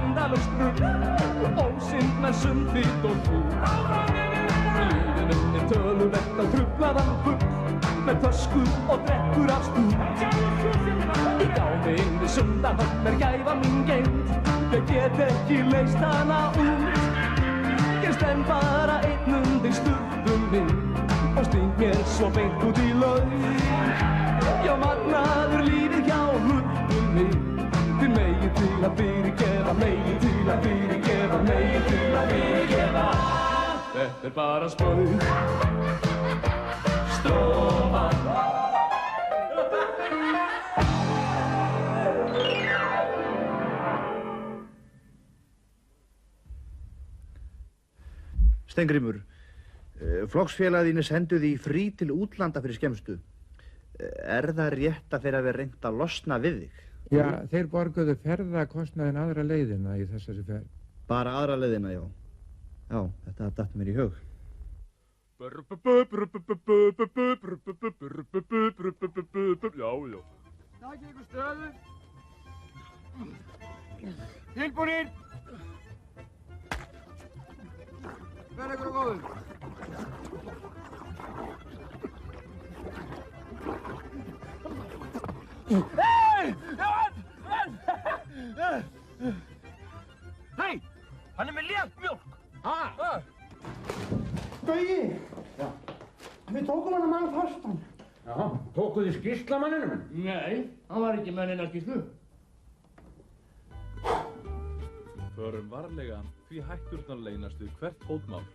endalaust rugl, ósynd með sundið og fúl. Líðunin töluvert að truflaðan fugl, með töskur og drekkur af stúl. Í gámi við Sundahöfn gæfa mín geymd, ég get ekki leyst hana út. Ég stend bara einn undir sturtum minn og sting mér svo beint út í laug. Já, magnaður lífið hjá hundum minn, þið megið til að fyrirgefa, megið til að fyrirgefa, megið til að fyrirgefa. Þetta bara spaug, stofan. Steingrímur, flokksfélagðínu sendu því frí til útlanda fyrir skemmstu. Það rétt að fyrir að vera reynt að losna við þig? Já, þeir borguðu ferðakostnaðinn aðra leiðina í þessari ferð. Bara aðra leiðina, já. Já, þetta datt mér í hug. Já, já. Takk ykkur stöðu. Tilbúnir. Verð ykkur góður. Hei, hann með léttmjólk. Gauji! Já. Við tókum hann mann fastan. Já, tókuð þið skýrsla manninum? Nei, hann var ekki með neina skýrslu. Förum varlega, því hætturnar leynast við hvert fótmál.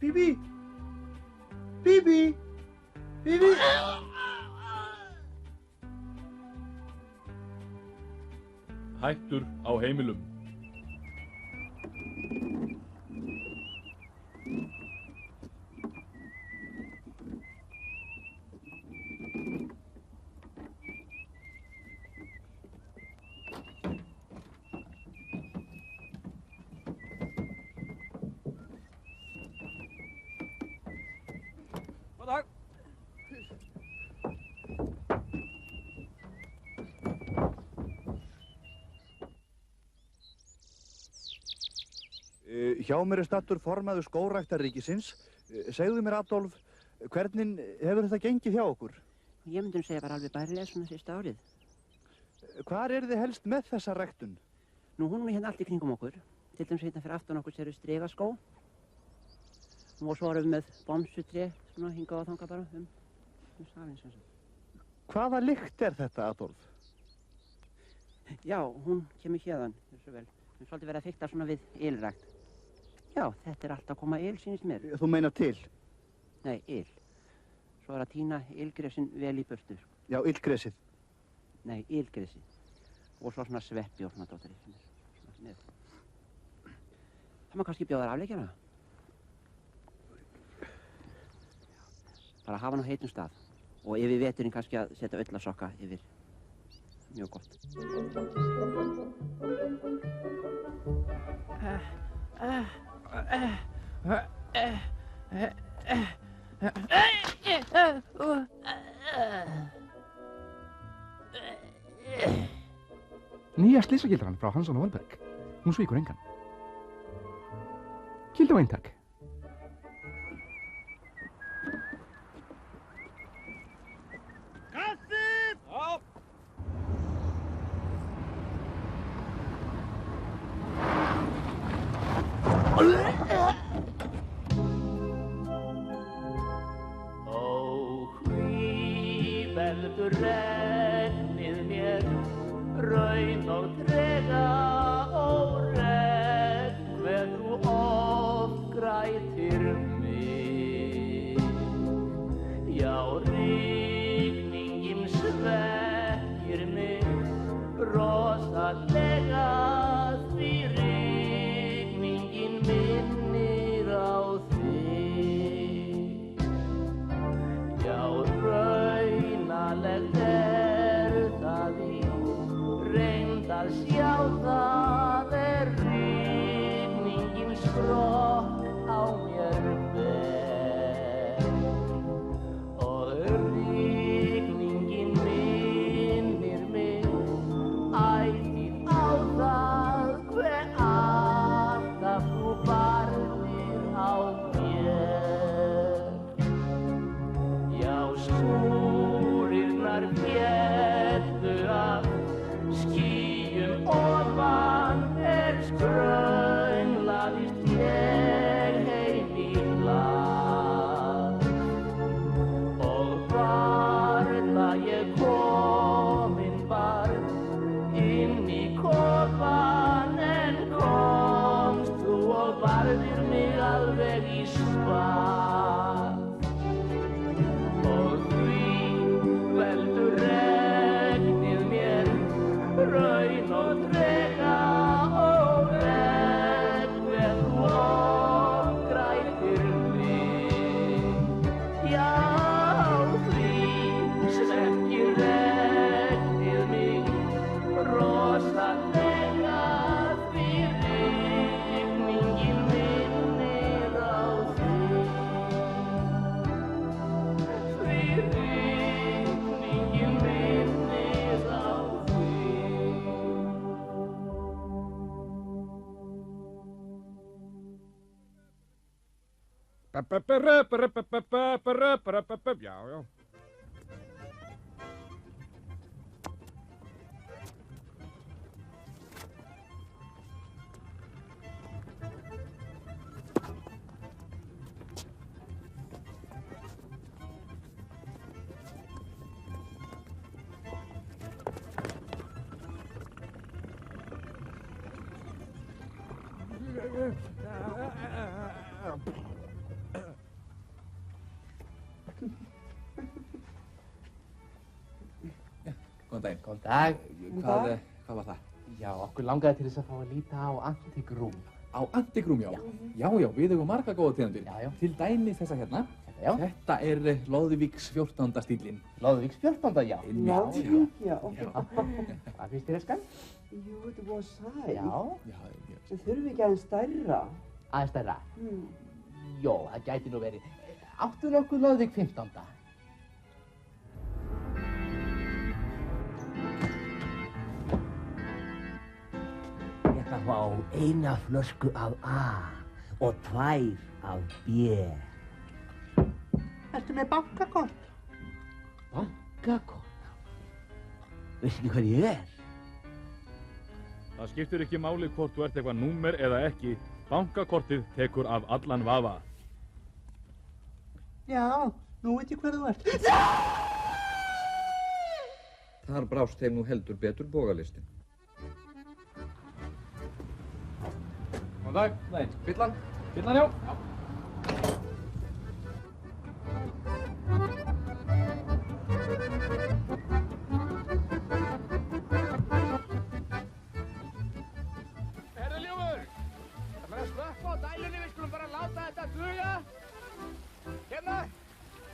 Bíbí! Bíbí! Bíbí! Hættur á heimilum. God dag. Hjá mér stattur formaður Skógræktarríkisins. Segðu mér, Adolf, hvernig hefur þetta gengið hjá okkur? Ég myndi segja bara alveg bærilega svona sísta árið. Hvar eru þið helst með þessa ræktun? Nú, hún er hérna allt í kringum okkur. Til dæmis hérna fyrir aftan okkur séru strigaskó. Og svo erum við með bomsutré, svona hingað og þangað bara safinn sem sagt. Hvaða lykt er þetta, Adolf? Já, hún kemur hérðan, þessu vel. Hún er svolítið verið að fikta svona við ylrækt. Já, þetta er allt að koma yl, sýnist mér. Þú meinar til? Nei, yl. Svo er að tína ylgresin vel í burtu. Já, ylgresið. Nei, ylgresið. Og svo svona sveppi og svona dótari sem er svona snið. Það má kannski bjóða þær afleikjana. Bara hafa hann á heitum stað. Og yfir veturinn kannski að setja ullasokka yfir. Mjög gott. Nýja slysagildran frá Hansson og Valberg. Hún svíkur engan. Gildu á eintak. Kaffið! Já. Ó, hví veldur regnið mér, raun og trega óregn, hver þú oft grætir mig. Já, rigningin svekkir mig, rosalega því rigningin minnir á þig. Já, raunalegt er það í reynd að sjá það er rigningin skrokk á mér ber og rigningin Já, já. Góðan daginn. Góðan dag. Hvað var það? Já, okkur langaði til þess að fá að líta á Antigrúm. Á Antigrúm, já. Já, við eigum marga góða tegundir. Já. Til dæmis þessa hérna. Já. Þetta er Loðvíks 14. stílinn. Loðvíks 14. já. Loðvík, já. Hvað finnst þér, eskan? Jú, þetta er búið að sæl. Já. En þurfi ekki aðeins stærra? Aðeins stærra? Jó, það gæti nú verið. Áttu nokkuð Loðvík 15. Ég ætla að fá eina flösku af A og 2 af B. Ertu með bankakort? Bankakort? Veistu ekki hvað ég er? Það skiptir ekki máli hvort þú ert eitthvað númer eða ekki. Bankakortið tekur af allan vafa. Já, nú veit ég hver þú ert. Þar brást þeim nú heldur betur bogalistin. Góðan dag. Nei, Billan. Billan, já. Herðu ljúfur, það fyrir að slökka á dælunni, við skulum bara láta þetta duga. Hérna,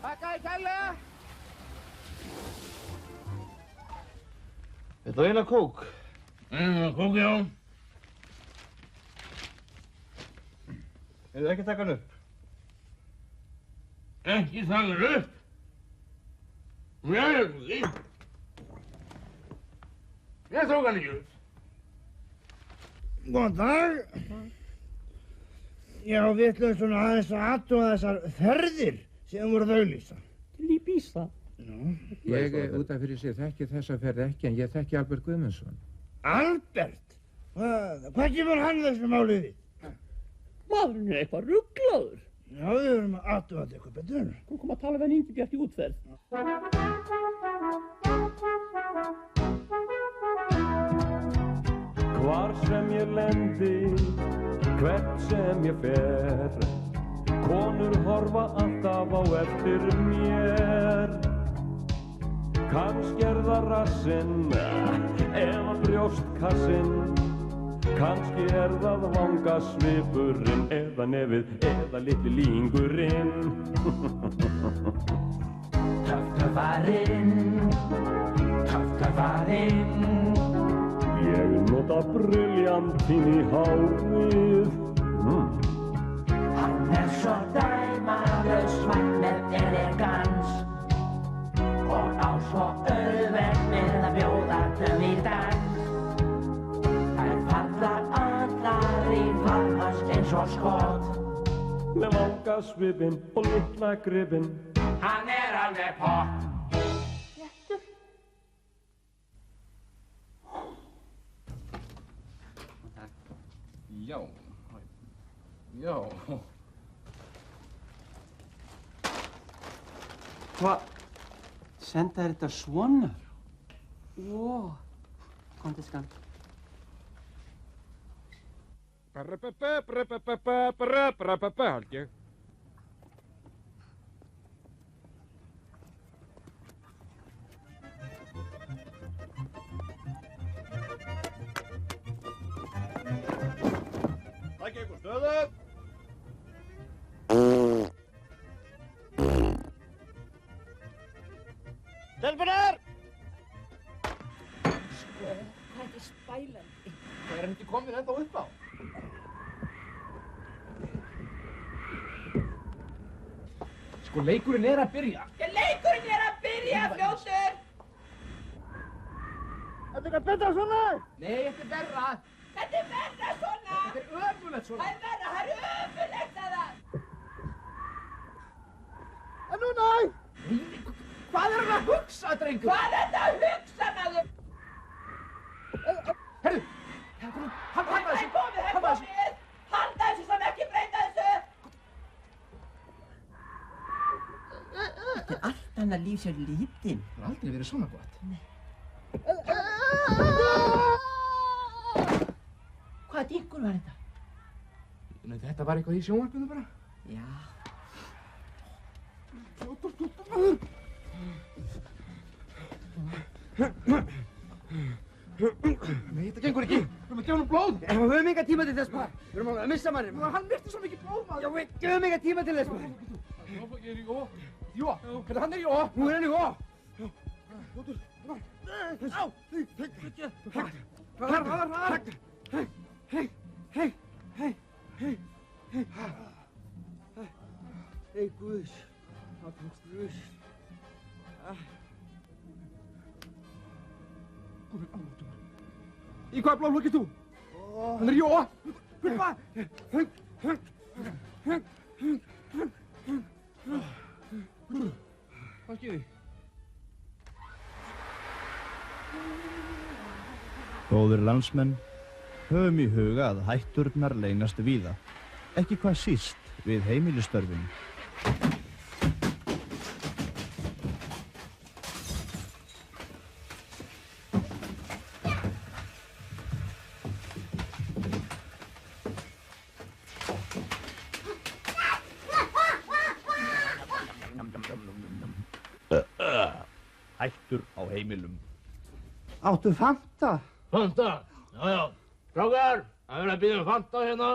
takka þið kærlega. Þetta er eina kók. Kók, já. Hefur ekki taka hann upp? Ekki taka hann upp? Jæja, ég tók hann ekki upp. Góðan dag. Já, við ætlum svona aðeins að athuga þessar ferðir sem voru auglýsa. Til Íbísa. Ég út af fyrir sig þekki þessa ferð ekki, en ég þekki Albert Guðmundsson. Albert? Hvað kemur hann þessu málið við? Maðurinn er eitthvað rugglaður. Já, við verðum að athuga þetta eitthvað betur. Hún kom að tala við hann Ingibjart í útferð. Hvar sem ég lendi, hvert sem ég fer, konur horfa alltaf á eftir mér. Kannski er það rassinn eða brjóstkassinn, kannski er það vangasvipurinn eða nefið eða litli lýngurinn. Töffarinn, ég nota briljantín í hárið. Hann er svo dæmalaus, mætt með elegans og á svo auðvelt með að bjóða þau í dans. Þær falla allar í faðmast eins og skot. Með vangasvipinn og litla gripinn, Hann er alveg pott. Já. Já. Hvað? Senda þér þetta svona? Ó, komdu skan. Hald ég. Takk ykkur stöðu. Stelpunar! Þetta er spælandi. Það er ekki komin ennþá upp á. Sko, leikurinn er að byrja. Leikurinn er að byrja, fljótur! Þetta er eitthvað betra svona? Nei, þetta er verra. Þetta er verra svona! Þetta er ömurlegt svona. Það er verra, það er ömurlegt að það! núna! Hvað er hann að hugsa, drengur? Hvað er þetta að hugsa, maður? Herru, hann Það er komið! Halda þessu sem ekki breyta þessu! Þetta er allt annað líf sér lítinn. Það har aldrei verið svona gott. Hvaða dynkur var þetta? Nei, þetta var eitthvað í sjónvarpinu bara. Já. Nei, þetta gengur ekki. Við erum að gefa honum blóð. Við höfum enga tíma til þess, maður. Við erum að missa manninn. Hann virti svo mikið blóð, maður. Já, við höfum enga tíma til þess, maður. Ég er í Ó. Jó, hann er í Ó. Nú er hann í Ó. Á! Hraðar! Hei! Hei, Guðs. Það tókst Guðs. Í hvaða blóðflokki ert þú? Hann er í Ó. Hvað? Hvað skeiði? Góðir landsmenn, höfum í huga að hætturnar leynast víða, ekki hvað síst við heimilistörfin. Hættur á heimilum. Áttu Fanta? Fanta? Já. Strákar, það er að biðja Fanta hérna.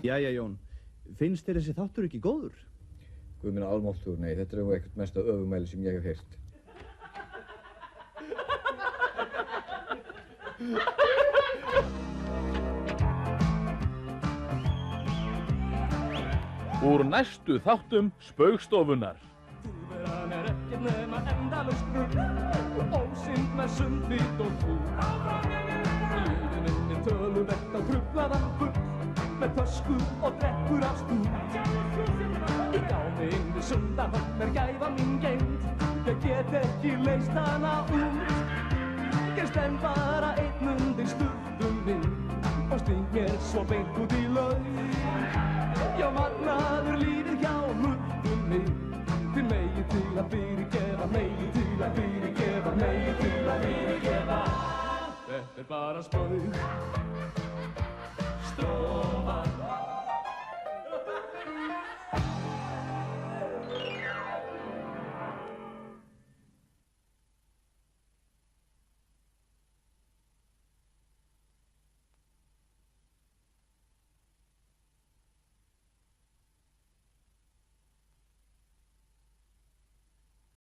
Jæja, Jón. Finnst þér þessi þáttur ekki góður? Guð minn almáttugur, nei, þetta er eitthvað mesta öfumæli sem ég hef heyrt. Úr næstu þáttum Spaugstofunnar. Tilveran er ekkert nema endalaust rugl, ósynd með sundvít og fúl. Líðininn er töluvert á truflaðan fugl, með tösku og drekkur af stúl. Í gámingri Sundahöfn er gæfa mín geymd, ég get ekki leyst hana út. Ég stend bara einn undir sturtum minn og sting mér svo beint út í laug. Já, magnaður lífið hjá mörgum mig, þið megið til að fyrirgefa, megið til að fyrirgefa, megið til að fyrirgefa. Þetta er bara Spaugstofan.